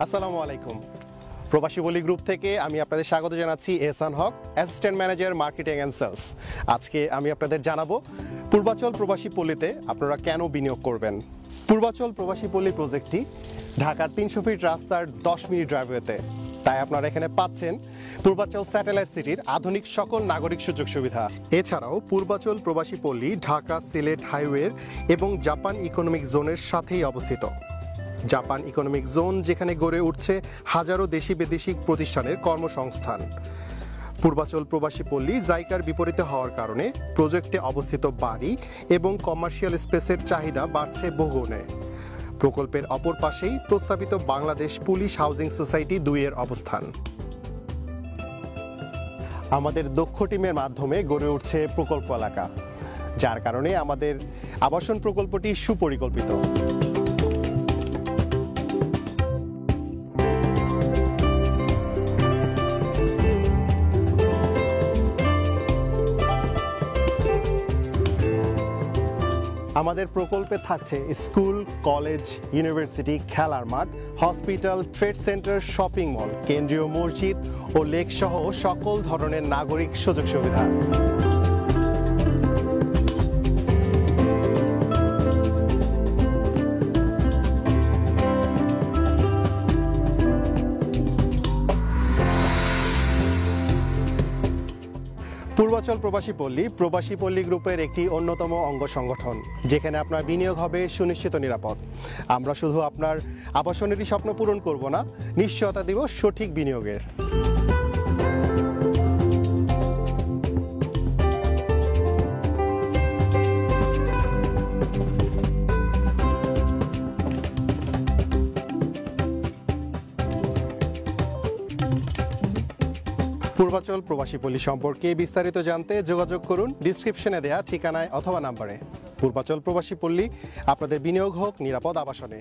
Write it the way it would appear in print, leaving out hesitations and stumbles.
আসসালামু আলাইকুম। প্রবাসী বলি গ্রুপ থেকে আমি আপনাদের স্বাগত জানাচ্ছি Ehsan Haque, assistant manager marketing and sales. আজকে আমি আপনাদের জানাবো পূর্বাচল প্রবাসী পল্লীতে আপনারা কেন বিনিয়োগ করবেন। পূর্বাচল প্রবাসী পল্লী প্রজেক্টটি ঢাকার 300 ফিট রাস্তার 10 মিনিট ড্রাইভওয়েতে। তাই আপনারা এখানে পাচ্ছেন পূর্বাচল স্যাটেলাইট সিটির আধুনিক সকল নাগরিক সুযোগ সুবিধা। এছাড়াও পূর্বাচল প্রবাসী পল্লী ঢাকা সিলেট হাইওয়ের এবং জাপান ইকোনমিক জোনের সাথেই অবস্থিত। জাপান ইকোনমিক জোন যেখানে গড়ে উঠছে হাজারো দেশি বিদেশি প্রতিষ্ঠানের কর্মসংস্থান। পূর্বাচল প্রবাসী পল্লী জাইকার বিপরীতে হওয়ার কারণে প্রজেক্টে অবস্থিত বাড়ি এবং কমার্শিয়াল স্পেসের চাহিদা বাড়ছে বহুগুণে। প্রকল্পের অপর পাশেই প্রস্তাবিত বাংলাদেশ পুলিশ হাউজিং সোসাইটি 2 এর অবস্থান। আমাদের দক্ষ টিমের মাধ্যমে গড়ে উঠছে প্রকল্প এলাকা, যার কারণে আমাদের আবাসন প্রকল্পটি সুপরিকল্পিত। আমাদের প্রকল্পে থাকছে স্কুল, কলেজ, ইউনিভার্সিটি, খেলার মাঠ, hospital, trade centre, shopping mall, কেন্দ্রীয় মসজিদ ও লেক সহ সকল ধরনের নাগরিক সুযোগ সুবিধা। পূর্বাচল প্রবাসী পল্লী গ্রুপের একটি অন্যতম অঙ্গ সংগঠন, যেখানে আপনার বিনিয়োগ হবে সুনিশ্চিত নিরাপদ। আমরা শুধু আপনার আবাসনেরই স্বপ্ন পূরণ করব না, নিশ্চয়তা দিব সঠিক বিনিয়োগের। পূর্বাচল প্রবাসী পল্লী সম্পর্কে বিস্তারিত জানতে যোগাযোগ করুন ডিসক্রিপশনে দেয়া ঠিকানায় অথবা নাম্বারে। পূর্বাচল প্রবাসী পল্লী, আপনাদের বিনিয়োগ হোক নিরাপদ আবাসনে।